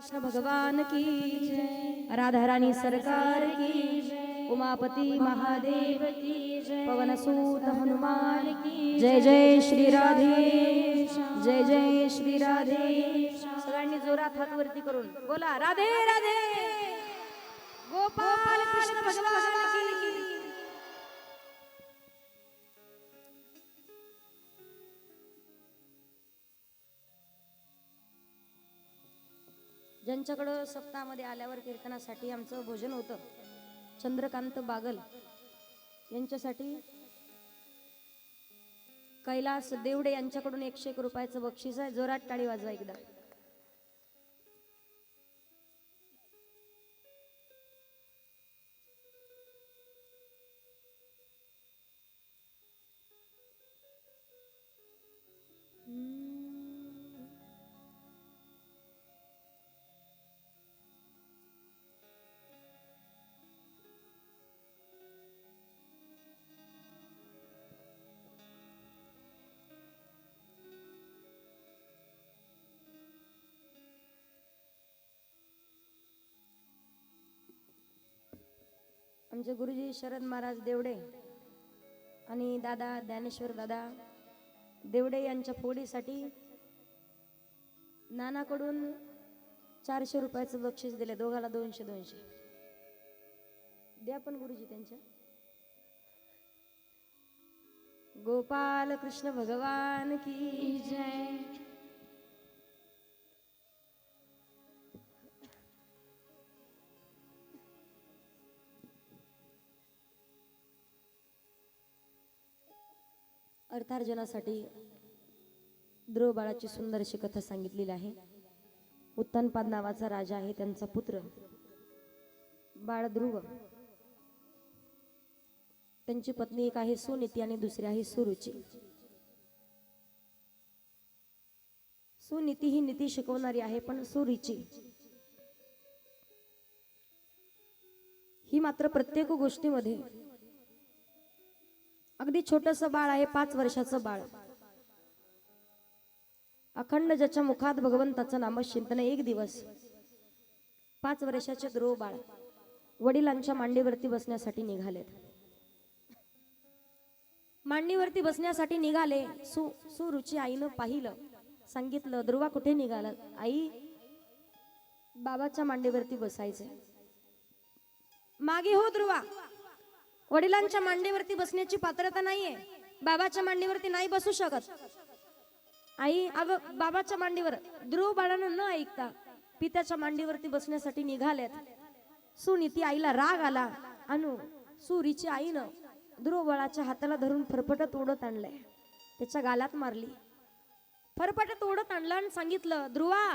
कृष्ण भगवान की जय, राधा रानी सरकार की जय, उमापति महादेव की जय, पवन सूत हनुमान की जय। जय श्री राधे, जय जय श्री राधे। सगळ्यांनी जोरात हात वरती करून बोला राधे राधे। गोपाल कृष्ण भगवान की। ज्यांच्याकडं सप्ताहामध्ये आल्यावर कीर्तनासाठी आमचं भोजन होतं, चंद्रकांत बागल यांच्यासाठी कैलास देवडे यांच्याकडून 101 रुपयाचं बक्षीस आहे। जोरात टाळी वाजवा एकदा। आमचे गुरुजी शरद महाराज देवडे आणि दादा ज्ञानेश्वर दादा देवडे यांच्या फोडीसाठी नानाकडून 400 रुपयाचं बक्षीस दिले। दोघाला 200 200 द्या पण गुरुजी त्यांच्या। गोपाल कृष्ण भगवान की जय। अर्थार्जनासाठी ध्रुव बाळाची सुंदर अशी कथा सांगितलेली आहे। उत्तानपाद नावाचा राजा आहे, त्यांचा पुत्र बाळ ध्रुव, त्यांची पत्नी एक आहे सुनीती आणि दुसरी आहे सुरुची। सुनीती ही नीती शिकवणारी आहे, पण सुरुची ही मात्र प्रत्येक गोष्टीमध्ये अगदी छोटस बाळ आहे, 5 वर्षाचं बाळ, अखंड ज्याच्या मुखात भगवंताचं नामचिंतन। एक दिवस 5 वर्षाचे ध्रुव बाळ वडिलांच्या मांडीवरती बसण्यासाठी निघालेत। मांडीवरती बसण्यासाठी निघाले। सुरुची आईनं पाहिलं, सांगितलं ध्रुवा कुठे निघाला? आई बाबाच्या मांडीवरती बसायचे। मागे हो ध्रुवा, वडिलांच्या मांडीवरती बसण्याची पात्रता नाहीये, बाबाच्या मांडीवरती नाही बसू शकत। आई अगं बाबाच्या मांडीवर। ध्रुव बाळानं न ऐकता पित्याच्या मांडीवरती बसण्यासाठी निघालेत। सुनीती आईला राग आला आणि सुरीची आईनं ध्रुव बाळाच्या हाताला धरून फरफटत ओढत आणलंय, त्याच्या गालात मारली। फरफटत ओढत आणलं आणि सांगितलं ध्रुवा,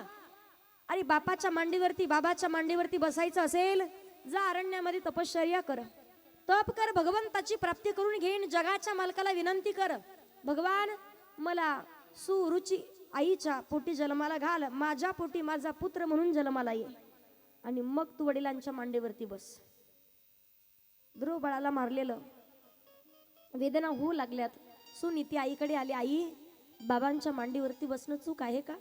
अरे बापाच्या मांडीवरती बाबाच्या मांडीवरती बसायचं असेल, जा अरण्यामध्ये तपश्चर्या कर, तप कर, भगवंताची प्राप्ती करून घेईन। जगाच्या मालकाला विनंती कर, भगवान मला सुरुची आईच्या पोटी जन्माला घाल, माझ्या पोटी माझा पुत्र म्हणून जन्माला ये, आणि मग तू वडिलांच्या मांडीवरती बस। ध्रुव बाळाला मारलेलं वेदना होऊ लागल्यात। सुनीती आईकडे आली, आई बाबांच्या मांडीवरती बसणं चूक आहे का?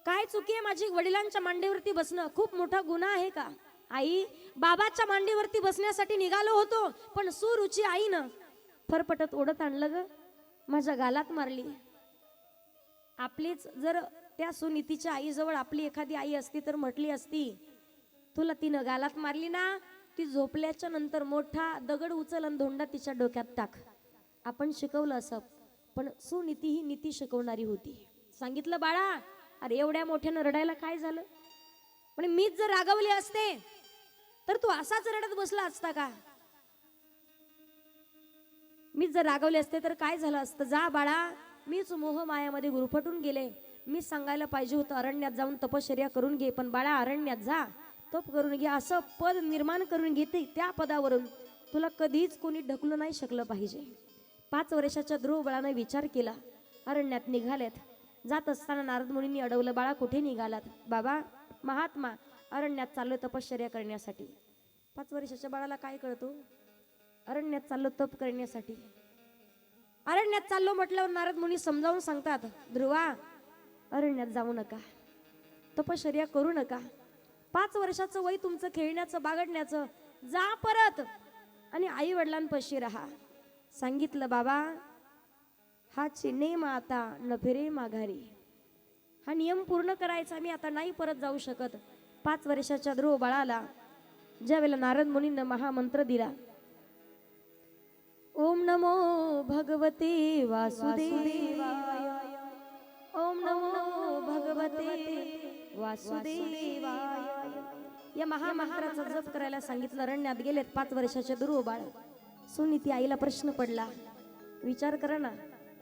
काय चुकी आहे माझी? वडिलांच्या मांडीवरती बसणं खूप मोठा गुन्हा आहे का? आई बाबाच्या मांडीवरती बसण्यासाठी निघालो होतो, पण सुरुची आईनं फरफटत ओढत आणलं ग, माझ्या गालात मारली। आपलीच जर त्या सुनीतीच्या आईजवळ आपली एखादी आई असती तर म्हटली असती, तुला तिनं गालात मारली ना, ती झोपल्याच्या नंतर मोठा दगड उचल आणि धोंडा तिच्या डोक्यात टाक, आपण शिकवलं असं। पण सुनीती ही नीती शिकवणारी होती। सांगितलं बाळा, अरे एवढ्या मोठ्यानं रडायला काय झालं? पण मीच जर रागवले असते तर तू असाच रडत बसला असता का? मीच जर रागवले असते तर काय झालं असतं? जा बाळा, मीच मोह मायामध्ये गुरफटून गेले, मी सांगायला पाहिजे होतं अरण्यात जाऊन तपश्चर्या करून घे, पण बाळा अरण्यात जा, तप करून घे, असं पद निर्माण करून घेते। त्या पदावरून तुला कधीच कोणी ढकलू नाही शकलं पाहिजे। 5 वर्षाच्या ध्रुव बाळाने विचार केला, अरण्यात निघालेत। जात असताना नारद मुनींनी अडवलं, बाळा कुठे निघालात? बाबा महात्मा अरण्यात चाललो तपश्चर्या करण्यासाठी। 5 वर्षाच्या बाळाला काय कळतो? अरण्यात चाललो तप करण्यासाठी। अरण्यात चाललो म्हटल्यावर नारद मुनी समजावून सांगतात, ध्रुवा अरण्यात जाऊ नका, तपश्चर्या करू नका. 5 वर्षाचं वय तुमचं खेळण्याचं बागडण्याचं. जा परत आणि आई वडिलांपाशी राहा. सांगितलं बाबा हा चिन्हे माता न फिरे माघारी. हा नियम पूर्ण करायचा. मी आता नाही परत जाऊ शकत. 5 वर्षाच्या ध्रुव बाळाला ज्या वेळेला नारद मुनींना महामंत्र दिला, ओम नमो भगवते वासुदेवाय, ओम नमो भगवते वासुदेवाय, या महामंत्राचा जप करायला सांगितलं. अरण्यात गेलेत 5 वर्षाचे ध्रुव बाळ. सुनीती आईला प्रश्न पडला. विचार करा ना,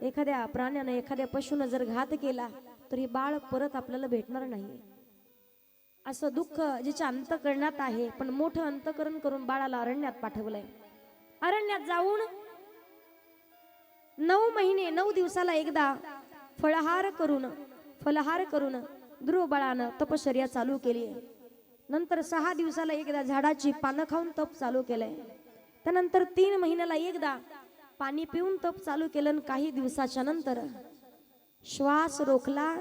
एखाद्या प्राण्यानं एखाद्या पशूनं जर घात केला तर हे बाळ परत आपल्याला भेटणार नाही. असं दुःख जिच्या अंतःकरणात आहे, पण मोठं अंतःकरण करून बाळाला अरण्यात पाठवलंय. अरण्यात जाऊन 9 महिने 9 दिवसाला एकदा फलाहार करून ध्रुव बाळानं तपश्चर्या चालू केली. नंतर 6 दिवसाला एकदा झाडाची पानं खाऊन तप चालू केलंय. त्यानंतर 3 महिन्याला एकदा पाणी पिऊन तप चालू केलं. काही दिवसाच्या नंतर श्वास रोखला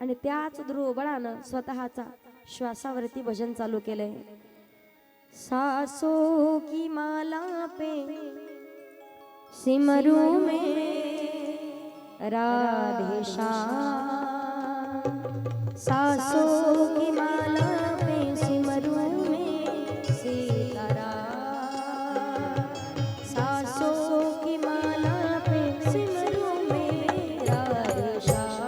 आणि त्याच ध्रुव बाळानं स्वतःचा श्वासावरती भजन चालू केलंय. सासों की माला पे सिमरू में राधे श्याम, सासों की माला पे सिमरू में सीताराम, सासों की माला पे सिमरू में राधे श्याम.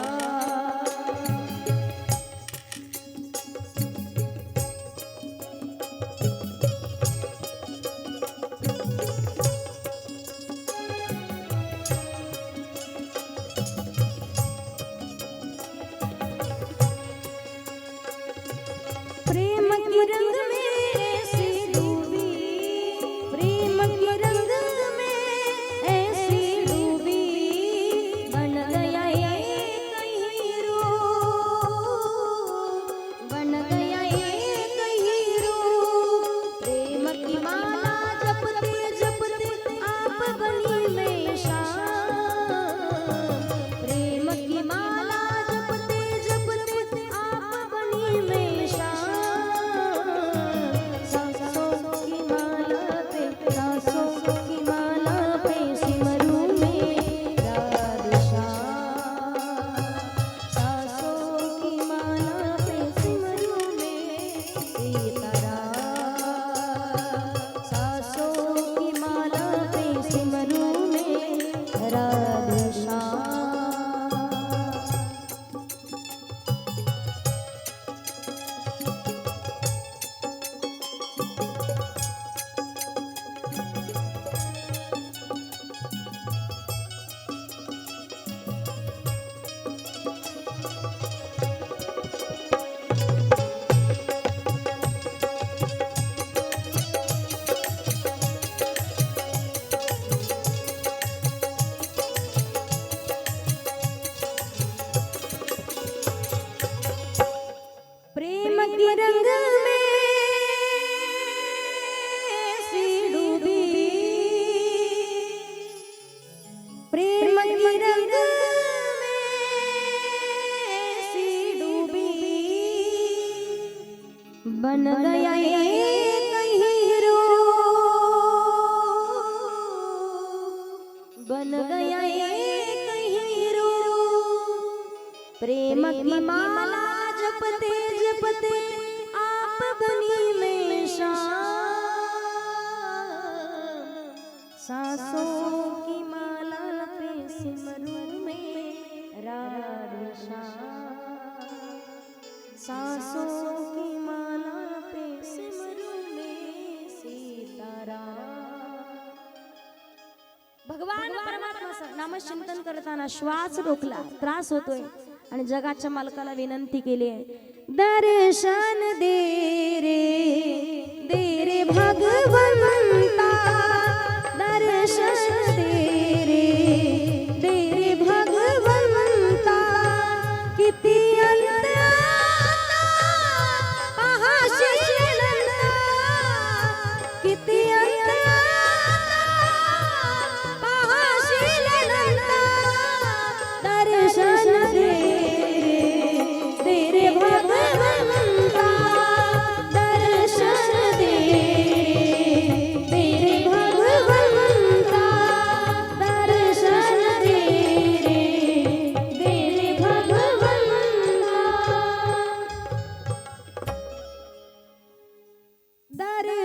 प्रेम की रंग में ऐसी डूबी, प्रेम की रंग में ऐसी डूबी, बन गया एक हीरो, बन गया एक हीरो. प्रेम की माला जपते जपते आप बनी मैं शाम, प्रेम की माला जपते जपते आप बनी मैं शाम. बन गया एक हीरो, बन गया एक हीरो. प्रेम की माला जपते जपते आप बनी मैं शाम, सांसों की माला पे सिमरू में राधे श्याम, सांसों की माला पे सिमरू में सीताराम. भगवान परमात्मा नामचिंतन करताना श्वास रोखला, त्रास होतोय आणि जगाच्या मालकाला विनंती केली आहे, दर्शन दे रे भगवंता, दर्शन दे रे भगवंता. किती किती दर्शन दे रे भगवंता.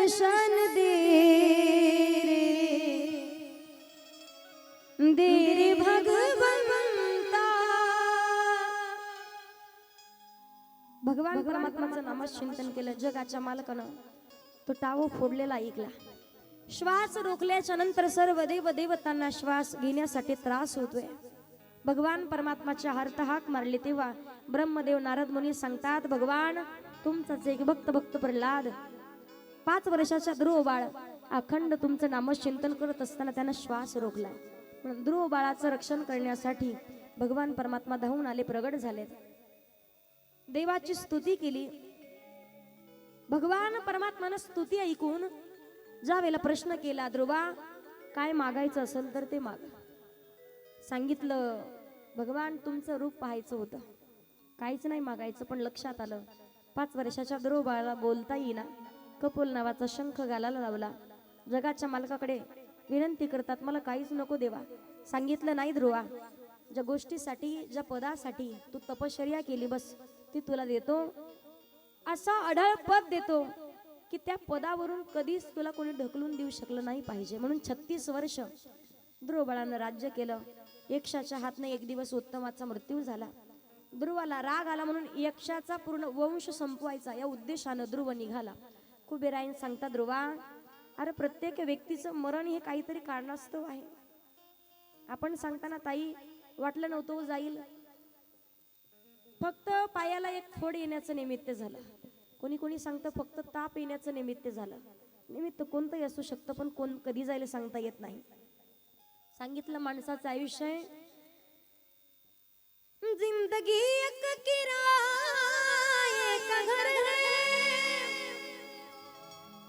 दर्शन दे रे भगवंता. भगवान परमात्माचं नामचिंतन केलं. जगाच्या मालकानं तो टाव फोडलेला ऐकला. श्वास रोखल्याच्या नंतर सर्व देव देवतांना श्वास घेण्यासाठी त्रास होतोय. भगवान परमात्माच्या हर्त हाक मारली तेव्हा ब्रह्मदेव नारद मुनी सांगतात, भगवान तुमचाच एक भक्त प्रल्हाद 5 वर्षाचा ध्रुव बाळ अखंड तुमचं नामचिंतन करत असताना त्यानं श्वास रोखला. म्हणून ध्रुव बाळाचं रक्षण करण्यासाठी भगवान परमात्मा धावून आले, प्रगट झाले. देवाची स्तुती केली. भगवान परमात्मानं स्तुती ऐकून ज्या वेळेला प्रश्न केला, ध्रुवा काय मागायचं असेल तर ते माग. सांगितलं, भगवान तुमचं रूप पाहायचं होतं, काहीच नाही मागायचं. पण लक्षात आलं 5 वर्षाच्या ध्रुव बाळाला बोलता येईना. कपोल नावाचा शंख घालायला लावला. जगाच्या मालकाकडे विनंती करतात, मला काहीच नको देवा. सांगितलं, नाही ध्रुवा, ज्या गोष्टीसाठी ज्या पदासाठी तू तपश्चर्या केली बस ती तुला देतो. असा अढळ पद देतो की त्या पदावरून कधीच तुला कोणी ढकलून देऊ शकलं नाही पाहिजे. म्हणून 36 वर्ष ध्रुव बाळानं राज्य केलं. यक्षाच्या हातने एक दिवस उत्तमाचा मृत्यू झाला. ध्रुवाला राग आला म्हणून यक्षाचा पूर्ण वंश संपवायचा या उद्देशानं ध्रुव निघाला. कुबेरायन सांगतात, ध्रुवा अरे प्रत्येक व्यक्तीचं मरण हे काहीतरी कारणास्तव आहे. आपण सांगताना ताई वाटलं नव्हतं जाईल, फक्त पायाला एक फोड येण्याचं निमित्त झालं. कोणी कोणी सांगतं फक्त ताप येण्याचं निमित्त झालं. निमित्त कोणतंही असू शकतं, पण कोण कधी जाईल सांगता येत नाही. सांगितलं, माणसाचं आयुष्य आहे जिंदगी एक किराए का घर है,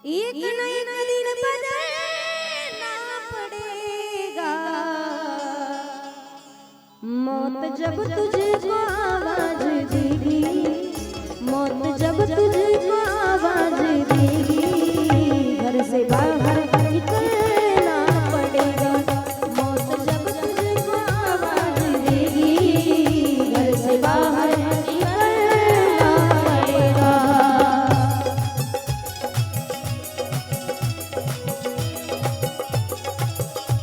एक न एक दिन बदलना पड़ेगा. मौत जब तुझको आवाज देगी, मौत जब तुझको आवाज देगी, घर से बाहर निकलना पड़ेगा. मौत जब तुझको आवाज देगी, घर से बाहर निकलना पड़ेगा.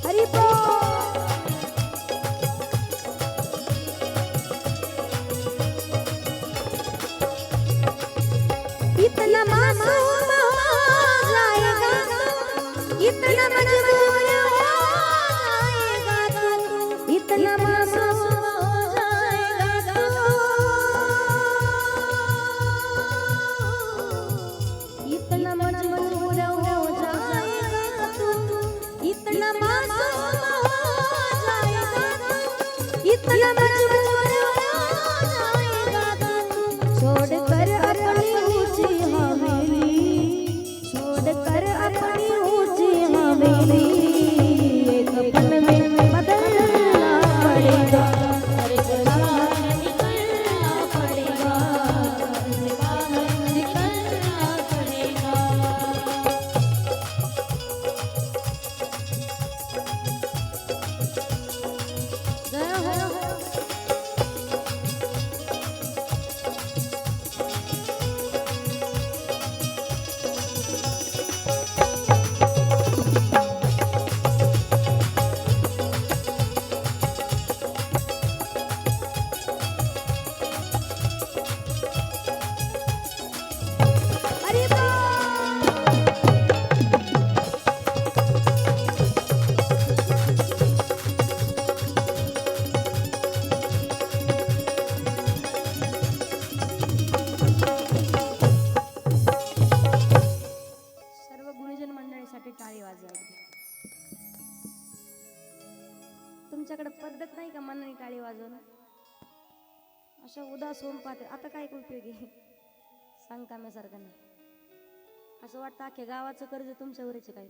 हरि बोल. इतना मासूम हो जाएगा, इतना मजबूर हो जाएगा तू, इतना मासूम हो जाएगा तू, इतना मजबूर हो जाएगा तू, इतना मासूम हो जाएगा तू, इतना मजबूर हो जाएगा तू. छोड़कर अपनी ऊंची हवेली, छोड़कर अपनी ऊंची हवेली, एक पल में बदलना पड़ेगा. घर से बाहर निकलना पड़ेगा, घर से बाहर निकलना पड़ेगा. जय हो. हरि बोल. सर्व गुरुजन मंडळीसाठी टाळी वाजवा. तुमच्याकडे पद्धत नाही का मनाने टाळी वाजवणं? अशा उदास होऊन पाहते. आता काय उपयोगी सांग काम्यासारखं नाही. असं वाटतं अख्ख्या गावाचं कर्ज तुमच्यावरच काय.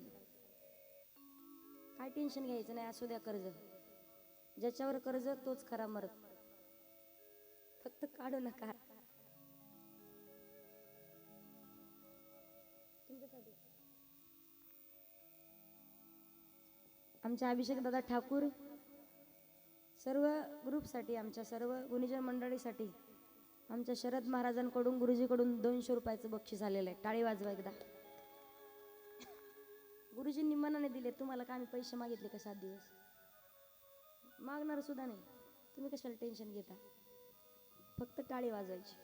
काय टेन्शन घ्यायचं नाही, असू द्या कर्ज. ज्याच्यावर कर्ज तोच खरा मरत. फक्त काढू नका. आमच्या अभिषेक दादा ठाकूर सर्व ग्रुपसाठी, आमच्या सर्व गुणीजन मंडळीसाठी आमच्या शरद महाराजांकडून गुरुजीकडून 200 रुपयाचं बक्षीस आलेलं आहे. टाळी वाजवा एकदा. गुरुजींनी मनाने दिले, तुम्हाला का आम्ही पैसे मागितले का 7 दिवस? मागणार सुद्धा नाही. तुम्ही कशाला टेन्शन घेता? फक्त टाळी वाजवायची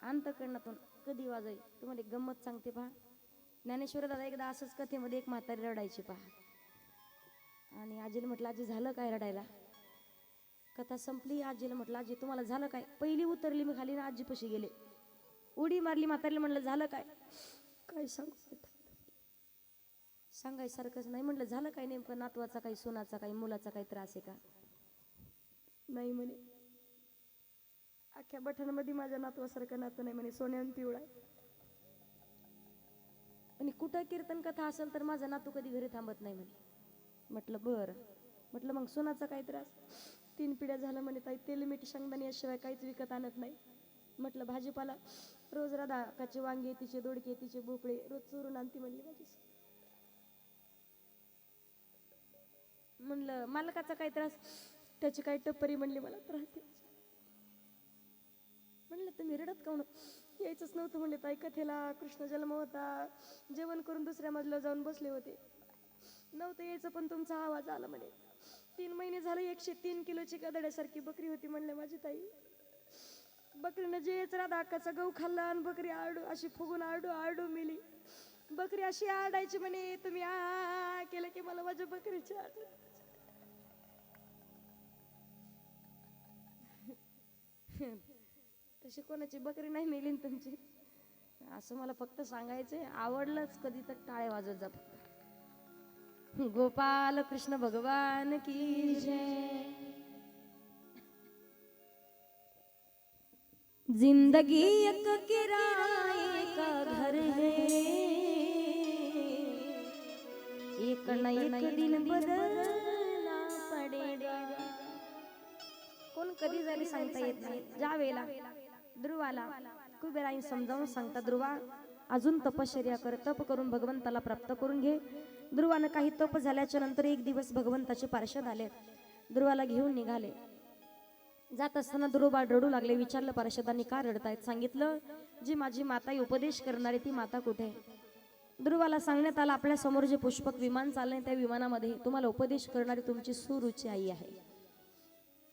अंतःकरणातून. कधी वाजवाय? तुम्हाला एक गंमत सांगते पहा. ज्ञानेश्वर दादा एकदा असंच कथेमध्ये एक म्हातारी रडायची पहा. आणि आजीला म्हटलं, आजी झालं काय रडायला? कथा संपली. आजीला म्हटलं, आजी तुम्हाला झालं काय? पहिली उतरली मी खाली ना आजीपाशी गेले, उडी मारली. म्हातारीला म्हटलं, झालं काय? काय सांगू? सांगायसारखंच नाही. म्हटलं, झालं काय नेमकं? नातवाचा काही, सुनाचा काही, मुलाचा काही त्रास आहे का? नाही म्हणे, अख्ख्या बठाणामध्ये माझ्या नातवासारखं नातं नाही म्हणे, सोन्यान पिवळा आहे. आणि कुठं कीर्तन कथा असेल तर माझा नातू कधी घरी थांबत नाही म्हणे. म्हटलं बरं. म्हटलं मग सोनाचा काय त्रास? 3 पिढ्या झालं म्हणे ताई, तेल मीठ शेंगदाणे याशिवाय काहीच विकत आणत नाही. म्हटलं भाजीपाला रोज राधा काचे वांगे, तिचे दोडके, तिचे भोपळे रोज चोरून आणती म्हणली माझी. म्हणलं मालकाचा काय त्रास? त्याची काय टप्परी म्हणली मला त्रास आहे. म्हणलं तुम्ही रडत काऊन? यायचंच नव्हतं म्हणले ताई कथेला. कृष्ण जन्म होता, जेवण करून दुसऱ्या मजल्यावर जाऊन बसले होते. नव्हतं यायचं पण तुमचा आवाज आला म्हणे. 3 महिने झाले 103 किलोची गदड्यासारखी बकरी होती म्हणले माझी ताई. बकरीनं जे राधा अक्काचा गहू खाल्ला आणि बकरी आरडू अशी फुगून आरडू आरडू मेली. बकरी अशी आरडायची म्हणे, तुम्ही आ केलं की मला माझ्या बकरीची आठवण. तशी कोणाची बकरी नाही मेली तुमची, असं मला फक्त सांगायचंय. आवडलंच कधी तर टाळे वाजत जा. गोपाल कृष्ण भगवान की जय. जिंदगी एक किराए का घर है, एक न एक दिन बदलना पडेगा. कोण कधी जाईल सांगता येत नाही. ज्या वेळेला ध्रुवाला कुबेराई समजावून सांगता, ध्रुवा अजून तपश्चर्या कर, तप करून भगवंताला प्राप्त करून घे. ध्रुवानं काही तप झाल्याच्या नंतर एक दिवस भगवंताचे पार्षद आले, ध्रुवाला घेऊन निघाले. जात असताना ध्रुव रडू लागले. विचारलं पार्षदांनी का रडतायत? सांगितलं जी माझी माता उपदेश करणारी ती माता कुठे? ध्रुवाला सांगण्यात आलं आपल्या समोर जे पुष्पक विमान चाललंय त्या विमानामध्ये तुम्हाला उपदेश करणारी तुमची सुरुची आई आहे.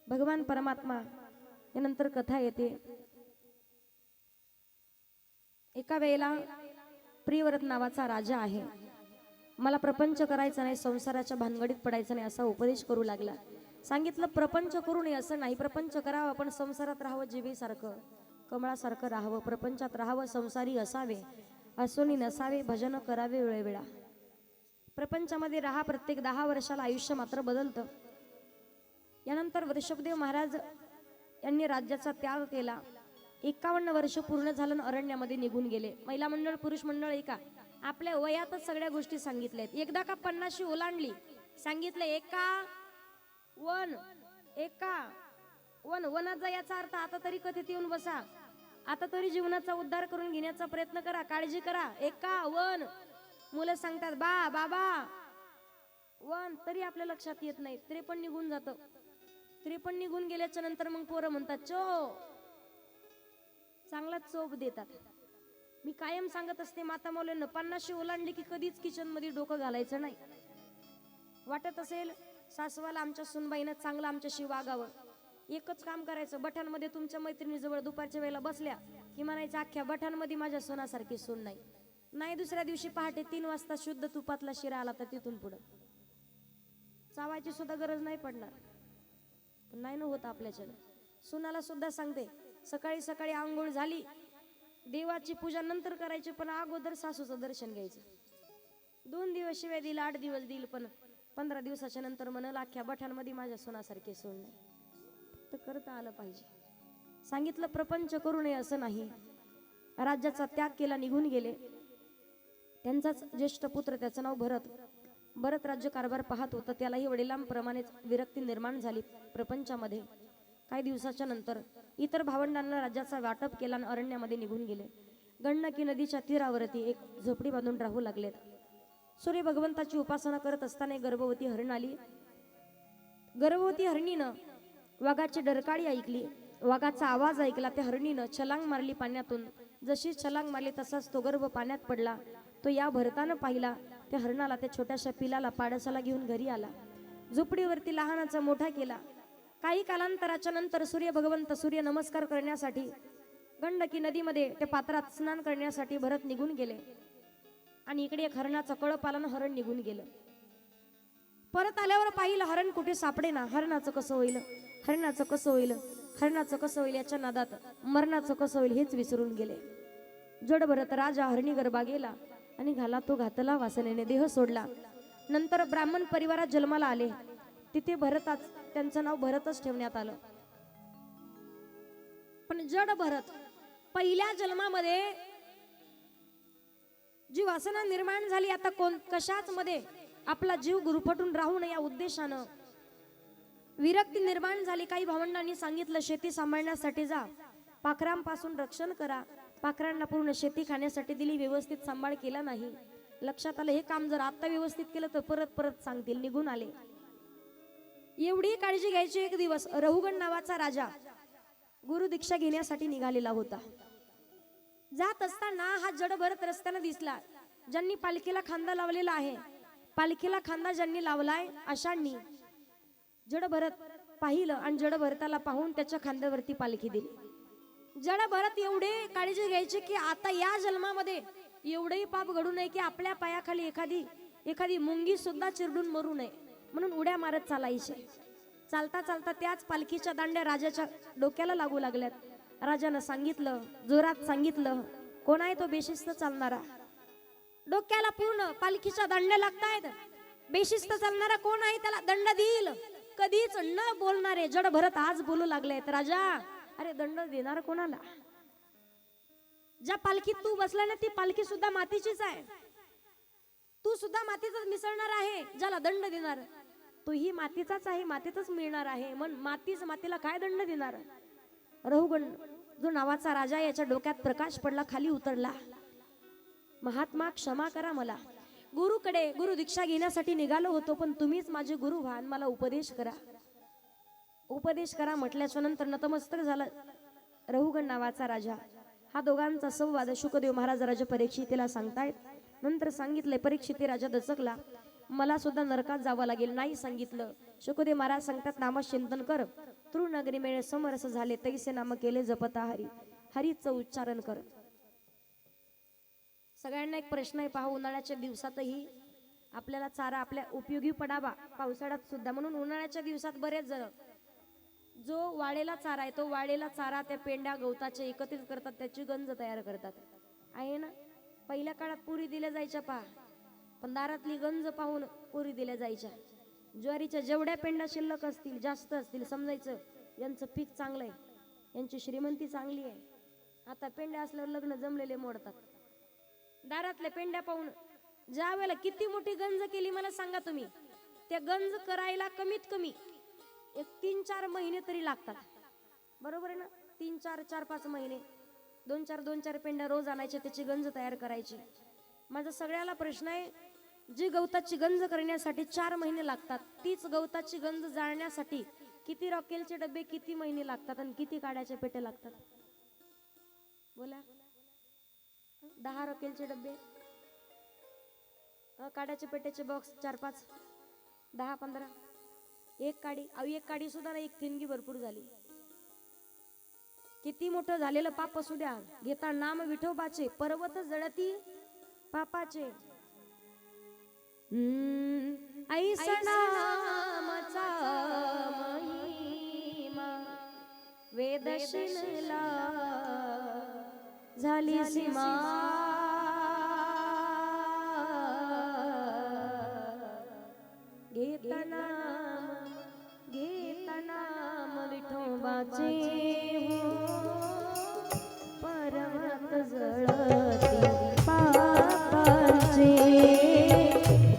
भगवान परमात्मा. यानंतर कथा येते. एका वेळेला प्रियव्रत नावाचा राजा आहे. मला प्रपंच करायचा नाही, संसाराच्या भानगडीत पडायचं नाही असा उपदेश करू लागला. सांगितलं प्रपंच करू नये असं नाही, प्रपंच करावं पण संसारात राहावं, जिभेसारखं कमळासारखं राहावं, प्रपंचात राहावं, संसारी असावे, असोनी नसावे, भजन करावे वेळोवेळा. प्रपंचामध्ये राहा. प्रत्येक 10 वर्षाला आयुष्य मात्र बदलतं. यानंतर वृषभदेव महाराज यांनी राज्याचा त्याग केला. 51 वर्ष पूर्ण झालं, अरण्यामध्ये निघून गेले. महिला मंडळ पुरुष मंडळ एका आपल्या वयातच सगळ्या गोष्टी सांगितल्यात. एकदा का 50शी ओलांडली, सांगितलं एका वन, एका वन. वनाचा याचा अर्थ आता तरी कथेत येऊन बसा, आता तरी जीवनाचा उद्धार करून घेण्याचा प्रयत्न करा, काळजी करा. एका वन. मुलं सांगतात बा बाबा वन, तरी आपल्या लक्षात येत नाही. 53 निघून जातं. 53 निघून गेल्याच्या नंतर मग पोरं म्हणतात चो, चांगला चोप देतात. मी कायम सांगत असते माता मौल्यांना, 50शी ओलांडली की कधीच किचन मध्ये डोकं घालायचं नाही. वाटत असेल सासवाला आमच्या सुनबाईनं चांगलं आमच्याशी वागावं, एकच काम करायचं. बठाणमध्ये तुमच्या मैत्रिणीजवळ दुपारच्या वेळेला बसल्या की म्हणायचं अख्ख्या बठाणमध्ये माझ्या सोनासारखी सून नाही. नाही दुसऱ्या दिवशी पहाटे 3 वाजता शुद्ध तुपातला शिरा आला तर तिथून पुढं चावायची सुद्धा गरज नाही पडणार. पण नाही न होत आपल्याच्यानं. सुनाला सुद्धा सांगते सकाळी सकाळी आंघोळ झाली, देवाची पूजा नंतर करायची, पण अगोदर सासूचं दर्शन घ्यायचं. 2 दिवस शिवाय दिल, 8 दिवस दिल, पण 15 दिवसाच्या नंतर म्हणाल अख्ख्या बठाणमध्ये माझ्या सोनासारखी सून नाही. तर करता आलं पाहिजे. सांगितलं प्रपंच करू नये असं नाही. राज्याचा त्याग केला, निघून गेले. त्यांचाच ज्येष्ठ पुत्र, त्याचं नाव भरत. भरत राज्य कारभार पाहत होता. त्यालाही वडिलांप्रमाणेच विरक्ती निर्माण झाली प्रपंचामध्ये. काही दिवसाच्या नंतर इतर भावंडांना राज्याचा वाटप केला आणि अरण्यामध्ये निघून गेले. गंडकी नदीच्या तीरावरती एक झोपडी बांधून राहू लागलेत. सूर्य भगवंताची उपासना करत असताना गर्भवती हरण आली. गर्भवती हरणीनं वाघाची डरकाळी ऐकली, वाघाचा आवाज ऐकला. त्या हरणीनं छलांग मारली पाण्यातून. जशी छलांग मारली तसाच तो गर्भ पाण्यात पडला. तो या भरतानं पाहिला. त्या हरणाला, त्या छोट्याशा पिलाला, पाडसाला घेऊन घरी आला. झोपडीवरती लहानाचा मोठा केला. काही कालांतराच्या नंतर सूर्य भगवंत सूर्य नमस्कार करण्यासाठी गंडकी नदीमध्ये त्या पात्रात स्नान करण्यासाठी भरत निघून गेले. आणि इकडे एक हरणाचा कळप आला, हरण निघून गेलं. परत आल्यावर पाहिलं हरण कुठे सापडे ना. हरणाचं कसं होईल, हरणाचं कसं होईल, हरणाचं कसं होईल याच्या नादात मरणाचं कसं होईल हेच विसरून गेले. जड भरत राजा हरणी गरबा गेला आणि घाला तो घातला, वासनेने देह सोडला. नंतर ब्राह्मण परिवारात जन्माला आले. तिथे भरताच त्यांचं नाव भरतच ठेवण्यात आलं. पण जड भरत पहिल्या जन्मामध्ये जी वासना निर्माण झाली, आता कशाच मध्ये आपला जीव गुरफटून राहू नये या उद्देशानं विरक्ती निर्माण झाली. काही भावंडांनी सांगितलं शेती सांभाळण्यासाठी जा, पाखरांपासून रक्षण करा. पाखरांना पूर्ण शेती खाण्यासाठी दिली, व्यवस्थित सांभाळ केला नाही. लक्षात आलं हे काम जर आता व्यवस्थित केलं तर परत परत सांगतील, निघून आले. एवढी काळजी घ्यायची. एक दिवस रहुगण नावाचा राजा गुरु दीक्षा घेण्यासाठी निघालेला होता. जात असताना हा जड भरत रस्त्याने दिसला. ज्यांनी पालखीला खांदा लावलेला आहे, पालखीला खांदा ज्यांनी लावलाय अशांनी जड भरत पाहिलं आणि जड भरताला पाहून त्याच्या खांद्यावरती पालखी दिली. जड भरत एवढे काळजी घ्यायची की आता या जन्मामध्ये एवढेही पाप घडू नये की आपल्या पायाखाली एखादी मुंगी सुद्धा चिरडून मरू नये म्हणून उड्या मारत चालायचे. चालता चालता त्याच पालखीच्या दांड्या राजाच्या डोक्याला लागू लागल्यात. राजानं सांगितलं, जोरात सांगितलं, कोण आहे तो बेशिस्त चालणारा? डोक्याला पूर्ण पालखीच्या दांड्या लागतायत. बेशिस्त चालणारा कोण आहे, त्याला दंड देईल. कधीच न बोलणारे जड भरत आज बोलू लागलेत. राजा, अरे दंड देणार कोणाला? ज्या पालखीत तू बसला ना ती पालखी सुद्धा मातीचीच आहे. तू सुद्धा मातीतच मिसळणार आहे. ज्याला दंड देणार तोही मातीचाच आहे, मातीतच मिळणार आहे. मग मातीच मातीला काय दंड देणार? रहुगण जो नावाचा राजा, याच्या डोक्यात प्रकाश पडला, खाली उतरला. महात्मा क्षमा करा मला. गुरुकडे गुरु दीक्षा घेण्यासाठी निघालो होतो, पण तुम्हीच माझे गुरु व्हा आणि मला उपदेश करा. उपदेश करा म्हटल्याच्या नंतर नतमस्तक झाला रहुगण नावाचा राजा. हा दोघांचा संवाद शुकदेव महाराज राजा परीक्षितीला सांगतायत. नंतर सांगितले, परीक्षिती राजा दचकला, मला सुद्धा नरकात जावं लागेल. नाही सांगितलं. शुकदेव महाराज सांगतात, नामच चिंतन कर, तृणगरी मेळे समरस झाले, तैसे नाम केले जपता हरी, हरीचं उच्चारण कर. सगळ्यांना एक प्रश्न आहे पहा, उन्हाळ्याच्या दिवसातही आपल्याला चारा आपल्या उपयोगी पडावा, पावसाळ्यात सुद्धा. म्हणून उन्हाळ्याच्या दिवसात बरेच जण जो वाळेला चारा आहे तो वाळेला चारा त्या पेंड्या गवताचे एकत्रित करतात, त्याची गंज तयार करतात. आहे ना, पहिल्या काळात पुरी दिल्या जायच्या पहा, पण दारातली गंज पाहून पुरी दिल्या जायच्या. ज्वारीच्या जेवढ्या पेंड्या शिल्लक असतील, जास्त असतील, समजायचं यांचं पीक चांगलं आहे, यांची श्रीमंती चांगली आहे. आता पेंड्या असल्यावर लग्न जमलेले मोडतात. दारातल्या पेंड्या पाहून ज्या वेळेला किती मोठी गंज केली मला सांगा तुम्ही, त्या गंज करायला कमीत कमी एक 3-4 महिने तरी लागतात. बरोबर आहे ना? 3-4, 4-5 महिने, 2-4 पेंड्या रोज आणायच्या, त्याची गंज तयार करायची. माझा सगळ्याला प्रश्न आहे, जी गवताची गंज करण्यासाठी 4 महिने लागतात, तीच गवताची गंज जाळण्यासाठी किती रॉकेलचे डबे, किती महिने लागतात आणि किती काड्याचे पेटे लागतात? बोला. 10 रॉकेलचे डबे, काड्याचे पेट्याचे बॉक्स 4-5, 10-15, एक काडी सुद्धा नाही, एक ठिणगी भरपूर झाली. किती मोठं झालेलं पाप असू द्या, घेता नाम विठोबाचे, पर्वत जळती पापाचे. ऐसा नामचा महिमा वेद शिनला झाली सीमा. घेता नाम विठोबाचे, पर्वत जळती पापाचे,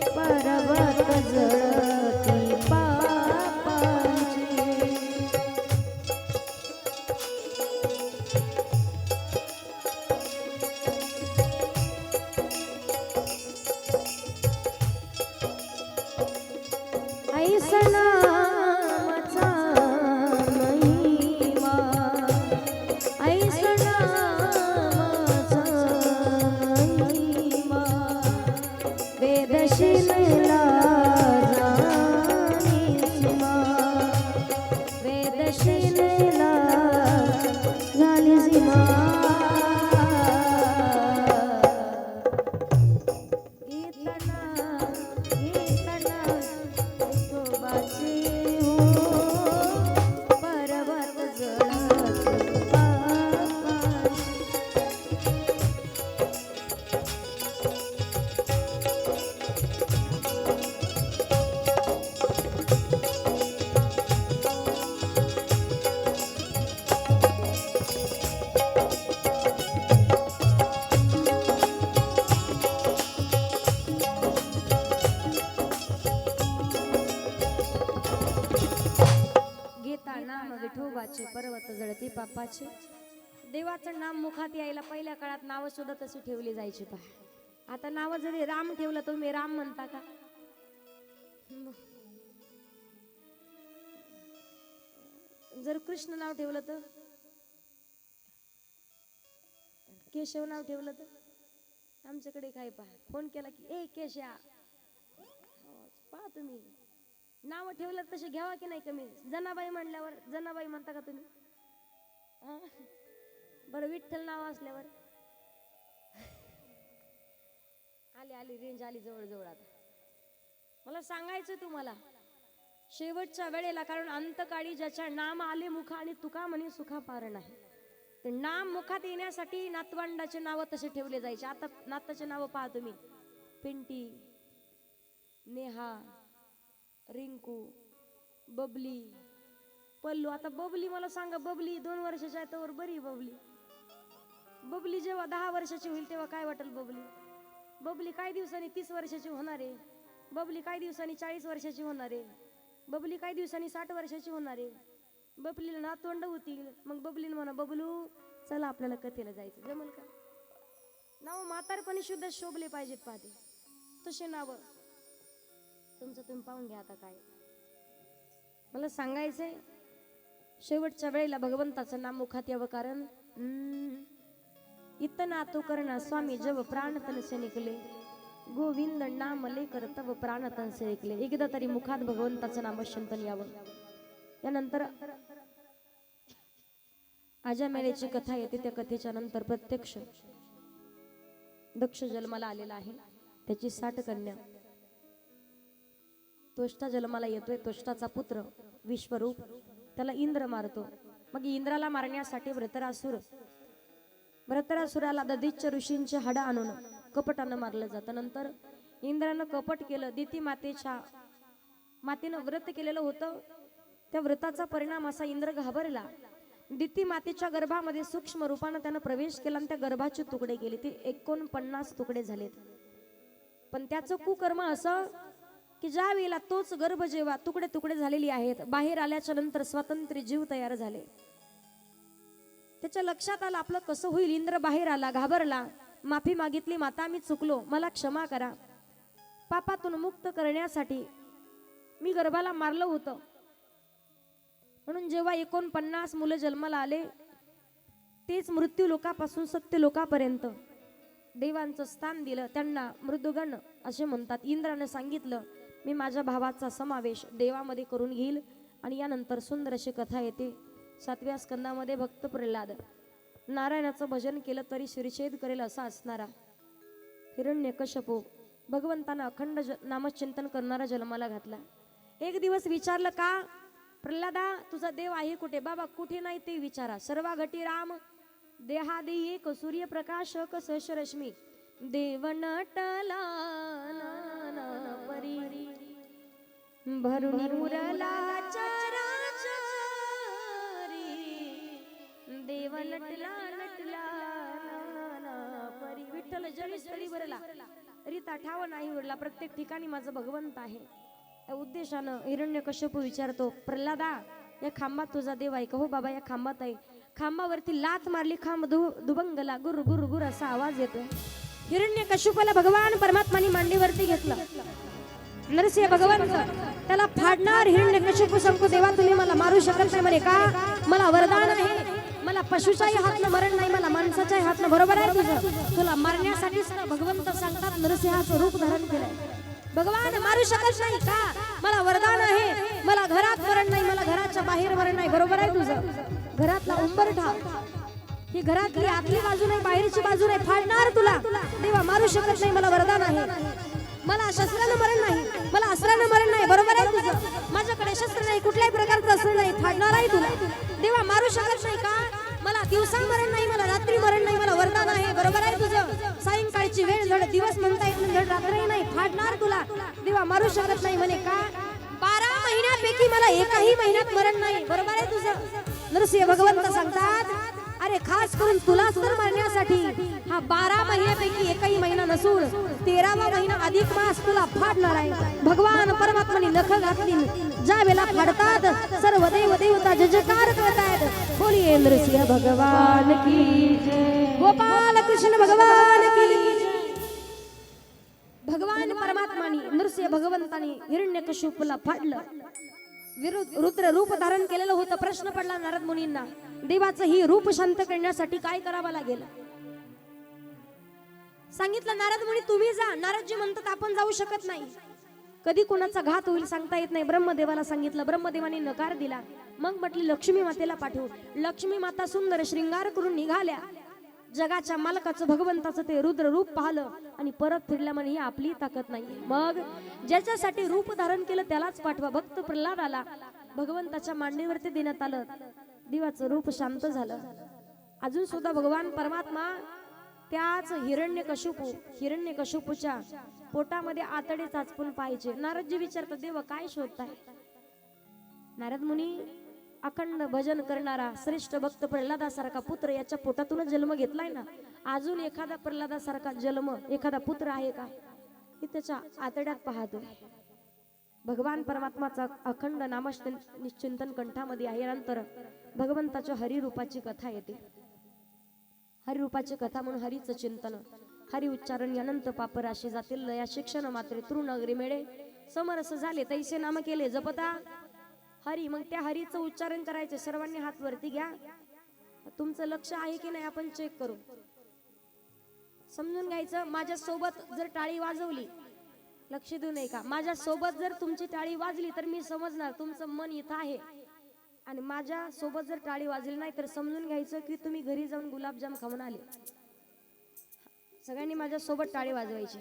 पर्वत जळती पापाचे. ऐसा नामचा महिमा विठोबाचे पर्वत जळती पापाचे. देवाचं नाम मुखात यायला पहिल्या काळात नावं सुद्धा तशी ठेवली जायची पहा. आता नावं जरी राम ठेवलं तुम्ही राम म्हणता का? जर कृष्ण नाव ठेवलं तर, केशव नाव ठेवलं तर आमच्याकडे काय पहा, फोन केला की ए केशा पहा. तुम्ही नाव ठेवलं तसे घ्यावा की नाही कमी. जनाबाई म्हणल्यावर जनाबाई म्हणता का तुम्ही? बरं विठ्ठल नाव असल्यावर आली रेंज आली जवळ जवळ. आता मला सांगायचं तुम्हाला शेवटच्या वेळेला, कारण अंतकाळी ज्याच्या नाम आले मुखा आणि तुका म्हणे सुखा पार नाही, ते नाम मुखात येण्यासाठी नातवंडाचे नाव तसे ठेवले जायचे. आता नाताचे नाव पहा तुम्ही, पिंटी, नेहा, रिंकू, बबली, पल्लू. आता बबली मला सांगा, बबली 2 वर्षाची आहे तर बरी बबली. बबली जेव्हा 10 वर्षाची होईल तेव्हा काय वाटेल बबली. बबली काही दिवसांनी 30 वर्षाची होणार आहे. बबली काही दिवसांनी 40 वर्षाची होणार आहे. बबली काही दिवसांनी 60 वर्षाची होणार आहे. बबलीला नातवंड होतील. मग बबलीने म्हणा बबलू चला आपल्याला कथेला जायचं. जमल का? नाव म्हातारपणी सुद्धा शोभले पाहिजेत पाहते तसे नाव. तुमचं तुम्ही पाहून घ्या. आता काय मला सांगायचंय, शेवटच्या वेळेला भगवंताचं नाम मुखात यावं. कारण इतना तो करना स्वामी जब प्राण तन से निकले, गोविंद नाम लेकर तब प्राण तन से निकले. एकदा तरी मुखात भगवंताचं नाम चिंतन यावं. यानंतर आजामेळेची कथा येते. त्या कथेच्या नंतर प्रत्यक्ष दक्ष जन्माला आलेला आहे. त्याची 60 कन्या. त्वष्टा जन्माला येतोय. त्वष्टाचा पुत्र विश्वरूप, त्याला इंद्र मारतो. मग इंद्राला मारण्यासाठी व्रतरासुराला ददिच्य ऋषींचे हाड आणून कपटानं मारलं जातं. नंतर इंद्रानं कपट केलं. दिती मातेनं व्रत केलेलं होतं. त्या व्रताचा परिणाम असा, इंद्र घाबरला. दिती मातेच्या गर्भामध्ये सूक्ष्म रूपानं त्यानं प्रवेश केला आणि त्या गर्भाचे तुकडे गेले. ते 49 तुकडे झालेत. पण त्याचं कुकर्म असं की ज्या वेळेला तोच गर्भ जेव्हा तुकडे तुकडे झालेली आहेत, बाहेर आल्याच्या नंतर स्वतंत्र जीव तयार झाले. त्याच्या लक्षात आलं आपलं कसं होईल. इंद्र बाहेर आला, घाबरला, माफी मागितली. माता मी चुकलो, मला क्षमा करा. पापातून मुक्त करण्यासाठी मी गर्भाला मारलं होतं. म्हणून जेव्हा 49 मुलं जन्माला आले, तेच मृत्यू लोकापासून सत्य लोकापर्यंत देवांचं स्थान दिलं. त्यांना मृदुगण असे म्हणतात. इंद्राने सांगितलं मी माझ्या भावाचा समावेश देवामध्ये करून घेईल. आणि यानंतर सुंदर अशी कथा येते. 7व्या स्कंदामध्ये भक्त प्रल्हाद नारायणाचं भजन केलं तरी शिरछेद करेल असा असणारा हिरण्यकश्यपू भगवंतांना अखंड नामचिंतन करणारा जन्माला घातला. एक दिवस विचारलं का प्रल्हादा तुझा देव आहे कुठे? बाबा कुठे नाही ते विचारा. सर्वा घटी राम देहादी एक सूर्यप्रकाश कस रश्मी देव नटला परी भरुनी मुरला चराचरी देव नटला परी. विठ्ठल जळीस तरी बरला रीता ठाव नाही उरला. प्रत्येक ठिकाणी माझा भगवंत आहे. या उद्देशानं हिरण्यकश्यपू विचारतो प्रल्हादा या खांबात तुझा देव आहे का? हो बाबा या खांबात आहे. खांबावरती लात मारली, खांब दुबंगला, गुर गुर गुर असा आवाज येतो. हिरण्यकश्यपाला भगवान परमात्माने मांडीवरती घेतलं. नरसिंह भगवंत त्याला फाडणार. हिरण्यकश्यपू सांगतो देवा तुम्ही मला मारू शकत नाही म्हणे. का? मला वरदान आहे. मला पशुच्याही हातनं मरण नाही, मला माणसाच्याही हातनं. बरोबर आहे तुझं. तुला मारण्यासाठीच भगवंत सांगतात नरसिंहाचं रूप धारण केलंय. भगवान मारू शकत नाही का? मला वरदान आहे. मला घरात मरण नाही, मला घराच्या बाहेर मरण नाही. बरोबर आहे तुझं. घरातला उंबरठा ही घरातली आतली बाजू नाही, बाहेरची बाजू नाही. फाडणार तुला. देवा मारू शकत नाही, मला वरदान आहे. मला शस्त्रानं मरण नाही, मला अस्त्रानं मरण नाही. बरोबर आहे तुझं. माझ्याकडे शस्त्र नाही, कुठल्याही प्रकारचं अस्त्र नाही. फाडणार आहे तुला. देवा मारू शकत नाही का? मला दिवसा मरण नाही, मला रात्री मरण नाही. मला वरदान आहे. बरोबर आहे तुझं. सायंकाळची वेळ धड दिवस म्हणता येत नाही, धड रात्री नाही. फाडणार तुला. देवा मारू शकत नाही म्हणे. का? 12 महिन्यापैकी मला एकाही महिन्यात मरण नाही. बरोबर आहे तुझं. नरसिंह भगवंत सांगतात अरे खास करून तुला तर मारण्यासाठी हा 12 महिन्यापैकी एकही महिना नसेल नसून 13वा महिना अधिक मास तुला फाडणार आहे. भगवान परमात्माने नख घातली, ज्या वेळेला फाडतात सर्व देव देवता जयकार करतात. बोलिये नरसिंह भगवान की जय, गोपाल कृष्ण भगवान की जय. भगवान परमात्माने नरसिंह भगवंताने हिरण्यकशिपूला फाडलं. रुद्र रूप धारण केलेलं होतं. प्रश्न पडला नारद मुनींना, देवाचं ही रूप शांत करण्यासाठी काय करावं लागेल? सांगितलं नारद मुनी तुम्ही जा. नारदजी म्हणतात आपण जाऊ शकत नाही, कधी कोणाचा घात होईल सांगता येत नाही. ब्रह्मदेवाला सांगितलं, ब्रह्मदेवाने नकार दिला. मग म्हटली लक्ष्मी मातेला पाठवू. लक्ष्मी माता सुंदर श्रृंगार करून निघाल्या. जगाच्या मालकाचं भगवंताचं ते रुद्र रूप पाहिलं आणि परत फिरल्या म्हणे ही आपली ताकद नाही. मग ज्याच्यासाठी रूप धारण केलं त्यालाच पाठवा. भक्त प्रल्हाद आला, भगवंताच्या मांडीवरती देण्यात आलं. देवाचं रूप शांत झालं. अजून सुद्धा भगवान परमात्मा त्याच हिरण्यकशिपूच्या पोटामध्ये आतडे चाचपून पाहिजे. नारदजी विचारतात देव काय शोधताय? नारद मुनी अखंड भजन करणारा श्रेष्ठ भक्त प्रल्हादासारखा पुत्र याच्या पोटातूनच जन्म घेतलाय ना. अजून एखादा प्रल्हादासारखा जन्म एखादा पुत्र आहे का? की त्याच्या आतड्यात पाहतो. भगवान परमात्माचा अखंड नामचिंतन कंठामध्ये आहे. नंतर भगवंताच्या हरिरूपाची कथा येते. हरिरूपाची कथा म्हणून हरीचं चिंतन, हरि उच्चारण अनंत पापराशी जातील. या शिक्षण मात्रे तृणगरी मेळे समरस झाले तैसे नाम केले जपता हरी. मग त्या हरीचं उच्चारण करायचे. सर्वांनी हात वरती घ्या. तुमचं लक्ष आहे की नाही आपण चेक करू. समजून घ्यायचं. माझ्या सोबत जर टाळी वाजवली, लक्ष देऊ नये का, माझ्या सोबत जर तुमची टाळी वाजली तर मी समजणार तुमचं मन इथं आहे. आणि माझ्या सोबत जर टाळी वाजली नाही तर समजून घ्यायचं की तुम्ही घरी जाऊन गुलाबजाम खाऊन आले. सगळ्यांनी माझ्या सोबत टाळी वाजवायची.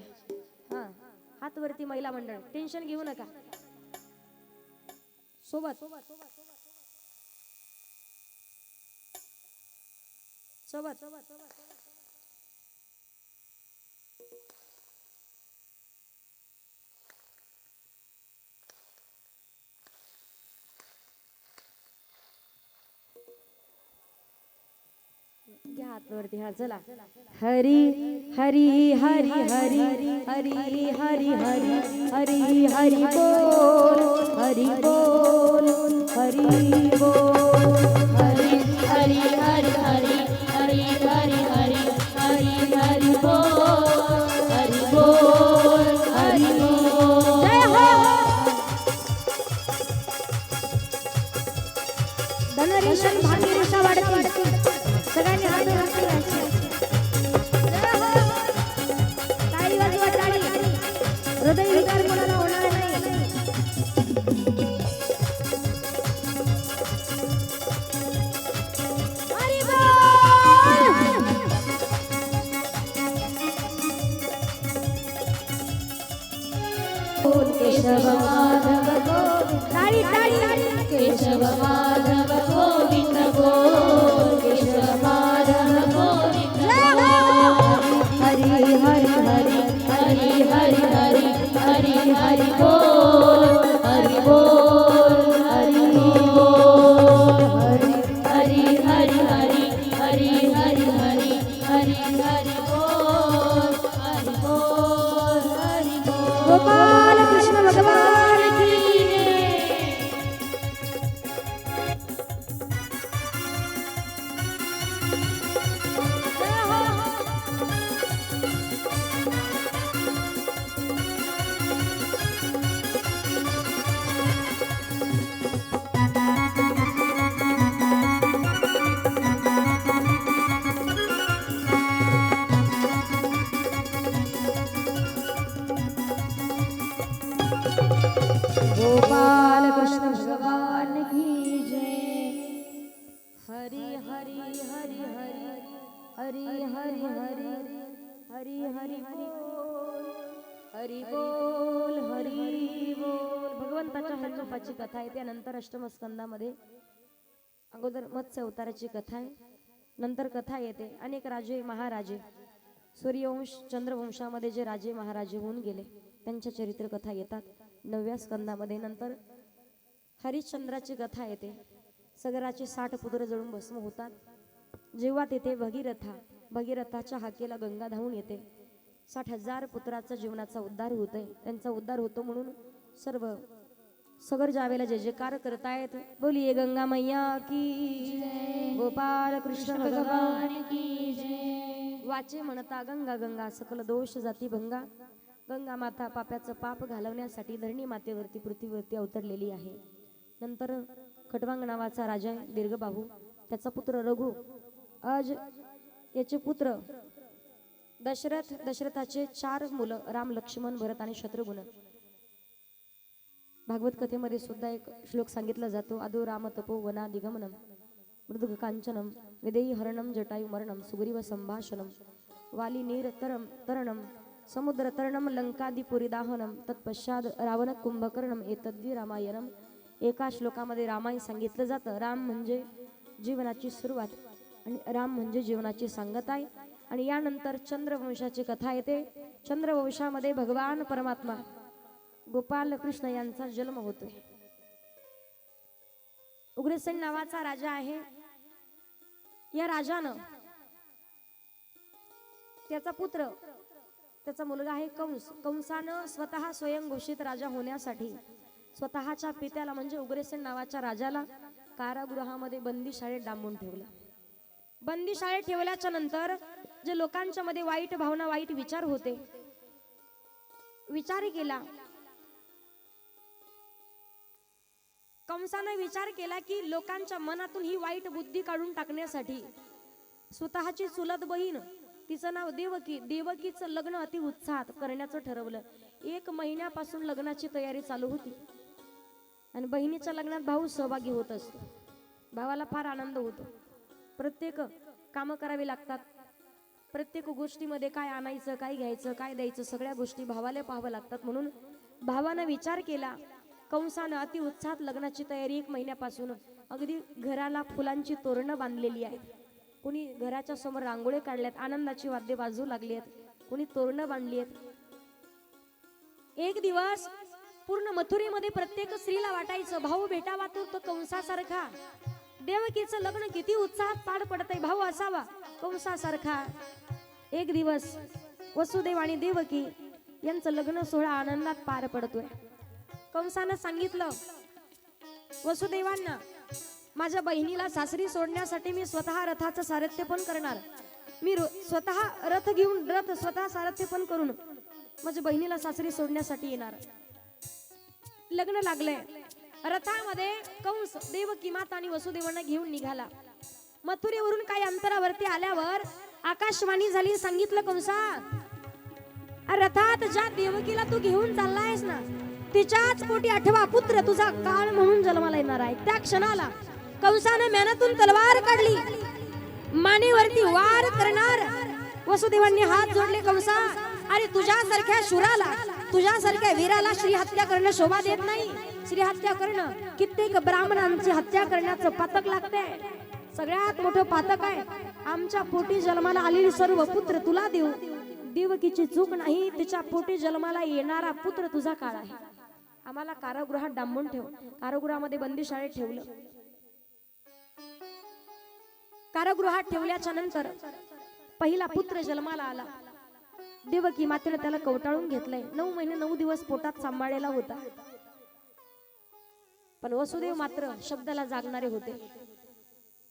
हा, हात वरती महिला मंडळ, टेन्शन घेऊ नका. सोबत सोबत घ्या हात वरती. हा चला. हरी हरी हरी हरी हरी हरी हरी हरी हरी बोल, हरी बोल, हरी बोल, हरी हरी हरी हरी हरी हरी हरी हरी हरी बोल, हरी बोल, हरी बोल. जय हो. धनरेशन भाग्यरेषा वाढती. सगळ्यांनी हात वरती घ्यायचे. टाळी वाजवा, टाळी. हृदय विकार कोणाला होणार नाही. हरी बोल. केशव माधव गोविंद. टाळी टाळी. केशव माधव गोविंद बोल, केशव माधव गोविंद बोल. हरी हरी हरी हरी हरी हरी हरी हरी बोल, हरी बोल, हरी बोल, हरी हरी हरी हरी हरी हरी हरी हरी बोल, हरी बोल, हरी बोल. गोपाल कृष्ण भगवान की गोपाल कृष्ण भगवान की जय. हरी हरी हरी हरी हरी हरी हरी हरी हरी बोल, हरी बोल, हरी बोल. भगवंताच्या हरिरूपाची कथा आहे. त्यानंतर अष्टम स्कंदामध्ये अगोदर मत्स्य अवताराची कथा आहे. नंतर कथा येते अनेक राजे महाराजे, सूर्यवंश चंद्रवंशामध्ये जे राजे महाराजे होऊन गेले त्यांच्या चरित्र कथा येतात 9व्या स्कंदामध्ये. नंतर हरिश्चंद्राची कथा येते. सगराचे 60 पुत्र जळून भस्म होतात. जेव्हा तेथे भगीरथाच्या हाकेला गंगा धावून येते 60,000 पुत्राचा जीवनाचा उद्धार होतोय, त्यांचा उद्धार होतो म्हणून सर्व सगर जावेला जय जयकार करतायत. बोलिये गंगा मैया की जय, गोपाल कृष्ण भगवान की जय. वाचे म्हणता गंगा गंगा सकल दोष जाती भंगा. गंगा माता पाप्याचं पाप घालवण्यासाठी धरणी मातेवरती पृथ्वीवरती अवतरलेली आहे. नंतर खटवांग नावाचा राजा दीर्घबाहू, त्याचा पुत्र रघु, आज याचे पुत्र दशरथ, दशरथाचे 4 मुलं राम, लक्ष्मण, भरत आणि शत्रुघ्न. भागवत कथेमध्ये सुद्धा एक श्लोक सांगितला जातो. आदो राम तपो वना दिगमनम मृदुग कांचनम विदेही हरणम जटायु मरणम सुग्रीव संभाषणम वाली नीर तरणम समुद्र तरणम लंकादिपुरी दाहनम तत्पश्चात रावण कुंभकर्णम एतद्दी रामायणम. एका श्लोकामध्ये रामायण सांगितलं जातं. राम म्हणजे जीवनाची सुरुवात आणि राम म्हणजे जीवनाची सांगत आहे. आणि यानंतर चंद्रवंशाची कथा येते. चंद्रवंशामध्ये भगवान परमात्मा गोपाल कृष्ण यांचा जन्म होतोय. उग्रसेन नावाचा राजा आहे. या राजानं त्याचा पुत्र, त्याचा मुलगा आहे कंस. कंसानं स्वतः स्वयं घोषित राजा होण्यासाठी स्वतःच्या पित्याला म्हणजे उग्रसेन नावाच्या राजाला कारागृहामध्ये बंदीशाळेत डांबून ठेवलं. बंदीशाळेत ठेवल्याच्या नंतर जे लोकांच्या मध्ये वाईट भावना, वाईट विचार होते, विचार केला. कंसाने विचार केला की लोकांच्या मनातून ही वाईट बुद्धी काढून टाकण्यासाठी स्वतःची चुलत बहीण, तिचं नाव देवकी, देवकीचं लग्न अति उत्साहात करण्याचं ठरवलं. 1 महिन्यापासून लग्नाची तयारी चालू होती आणि बहिणीच्या लग्नात भाऊ सहभागी होत असतो. भावाला फार आनंद होतो. प्रत्येक कामं करावी लागतात. प्रत्येक गोष्टीमध्ये काय आणायचं, काय घ्यायचं, काय द्यायचं, सगळ्या गोष्टी भावाला पाहावं लागतात. म्हणून भावानं विचार केला. कंसानं अति उत्साहात लग्नाची तयारी 1 महिन्यापासून अगदी घराला फुलांची तोरणं बांधलेली आहेत. कोणी घराच्या समोर रांगोळी काढल्यात, आनंदाची वाद्य वाजू लागली आहेत, कोणी तोरणं बांधली आहेत. एक दिवस पूर्ण मथुरेमध्ये प्रत्येक स्त्रीला वाटायचं भाऊ भेटावा तो कंसासारखा. देवकीचं लग्न किती उत्साहात पार पडतंय, भाऊ असावा कंसासारखा. एक दिवस वसुदेव आणि देवकी यांचं लग्न सोहळा आनंदात पार पडतोय. कंसानं सांगितलं वसुदेवांना, माझ्या बहिणीला सासरी सोडण्यासाठी मी स्वतः रथाचं सारथ्य पण करणार. मी स्वतः रथ घेऊन स्वतः सारथ्य पण करून माझ्या बहिणीला सासरी सोडण्यासाठी येणार. लग्न लागलंय. रथामध्ये कंस, देवकी माता आणि वसुदेवांना घेऊन निघाला. मथुरेवरून काही अंतरावरती आल्यावर आकाशवाणी झाली. सांगितलं कंसा, रथात ज्या देवकीला तू घेऊन चाललायस ना, तिच्याच पोटी 8वा पुत्र तुझा काळ म्हणून जन्माला येणार आहे. त्या क्षणाला कंसाने मेनातून तलवार काढली, मानेवरती वार करणार. वसुदेवांनी हात जोडले. कंसा, अरे तुझ्यासारख्या शूराला, तुझ्यासारख्या वीराला श्री हत्या करणं शोभा देत नाही. श्री हत्या करणं कित्येक ब्राह्मणांची हत्या करण्याचं पातक लागतंय. सगळ्यात मोठं पातक आहे. आमच्या पोटी जन्माला आलेली सर्व पुत्र तुला देऊ. देवकीची चूक नाही, तिच्या पोटी जन्माला येणारा पुत्र तुझा काळ आहे. आम्हाला कारागृहात डांबून ठेव. कारागृहामध्ये बंदीशाळेत ठेवलं. कारागृहात ठेवल्याच्या नंतर पहिला पुत्र जन्माला आला. देवकी मातेने त्याला कवटाळून घेतलंय. 9 महिने 9 दिवस पोटात सांभाळलेला होता. पण वसुदेव मात्र शब्दाला जागणारे होते.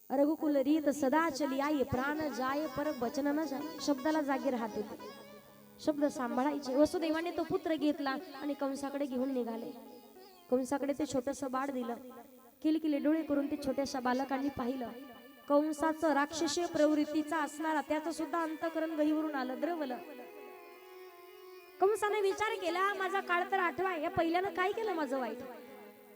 रघुकुल रीत सदा चली आई, प्राण जाय पर वचन न जाय. शब्दाला जागे राहत होते, शब्द सांभाळायचे. वसुदेवाने तो पुत्र घेतला आणि कंसाकडे घेऊन निघाले. कंसाकडे ते छोटस बाळ दिलं. किलकिले डोळे करून ते छोट्याशा बालकांनी पाहिलं. कंसाचं राक्षसीय प्रवृत्तीचा असणारा त्याचं सुद्धा अंतःकरण गहीवरून आलं, द्रवलं. कंसाने विचार केला, माझा काळ तर 8वा, या पहिल्यानं काय केलं माझं वाईट.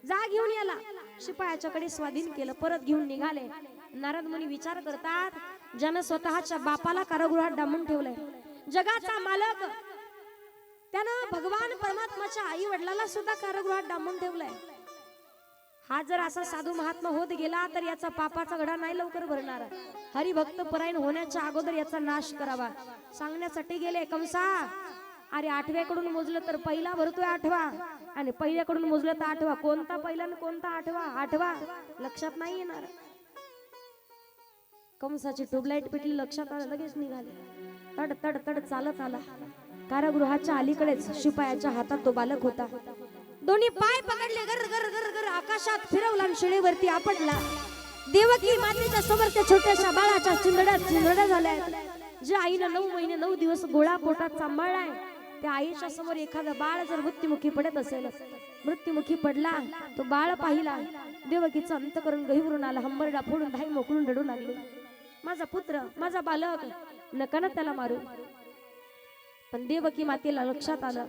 जा घेऊन याला. शिपायाच्याकडे स्वाधीन केलं. परत घेऊन निघाले. नारद मुनी विचार करतात, ज्यानं स्वतःच्या बापाला कारागृहात डांबून ठेवलंय, जगाचा मालक, त्यानं भगवान परमात्माच्या आई वडिलाला सुद्धा कारागृहात डांबून ठेवलंय. हा जर असा साधू महात्मा होत गेला तर याचा पापाचा घडा नाही लवकर भरणार. हरिभक्त परायण होण्याच्या अगोदर याचा नाश करावा सांगण्यासाठी गेले. कंसा, अरे 8व्याकडून मोजलं तर पहिला भरतोय 8वा, आणि पहिल्याकडून मोजलं तर 8वा. कोणता पहिला आणि कोणता 8वा? 8वा लक्षात नाही येणार. कंसाची ट्यूबलाईट पेटली, लक्षात आलं, लगेच निघाले. तड तड तड चालत आला. कारागृहाच्या अलीकडेच शिपायाच्या हातात तो बालक होता. दोन्ही पाय पकडले, गर गर गर गर आकाशात फिरवला आणि शिळेवरती आपटला. देवकी मातेच्या समोर त्या छोट्याशा बाळाच्या चिंधड्या झाल्या. जे आईनं 9 महिने 9 दिवस गोळा पोटात सांभाळलाय, त्या आईच्या समोर एखादा बाळ जर मृत्युमुखी पडत असेल, मृत्युमुखी पडला, तो बाळ पाहिला, देवकीचं अंतकरण गहिवरून आला. हंबरडा फोडून धाई मोकळून रडू लागली. माझा पुत्र, माझा बालक, नका ना त्याला मारू. पण देवकी मातेला लक्षात आलं,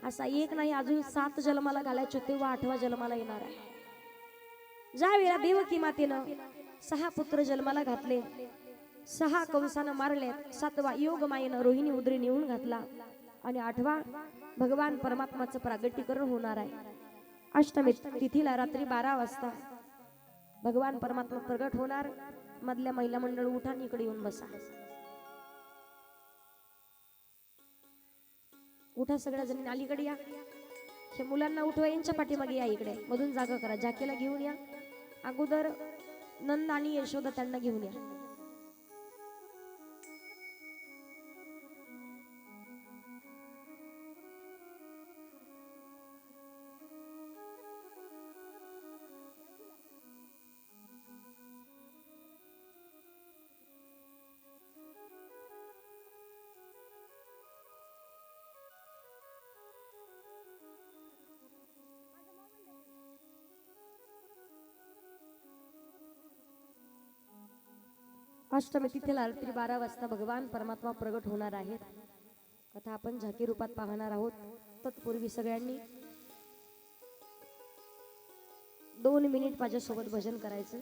असा एक नाही अजून 7 जन्माला घालायचे, तेव्हा 8वा जन्माला येणार आहे. ज्या वेळेला देवकी मातेनं 6 पुत्र जन्माला घातले, 6 कंसानं मारले, 7वा योग मायेनं रोहिणी उदरी नेऊन घातला आणि 8वा भगवान परमात्माचं प्रागट्यकरण होणार आहे. अष्टमी तिथीला रात्री 12 वाजता भगवान परमात्मा प्रगट होणार. मधल्या महिला मंडळ उठा, इकडे येऊन बसा. उठा सगळ्या जणी, अलीकडे या. हे मुलांना उठवा, यांच्या पाठीमागे या, इकडे मधून जागा करा. झाकीला घेऊन या. अगोदर नंद आणि यशोदा त्यांना घेऊन या. अष्टमी तिथीला रात्री 12 वाजता भगवान परमात्मा प्रगट होणार आहेत. कथा आपण झाकी रूपात पाहणार आहोत. तत्पूर्वी सगळ्यांनी 2 मिनिट माझ्यासोबत भजन करायचं.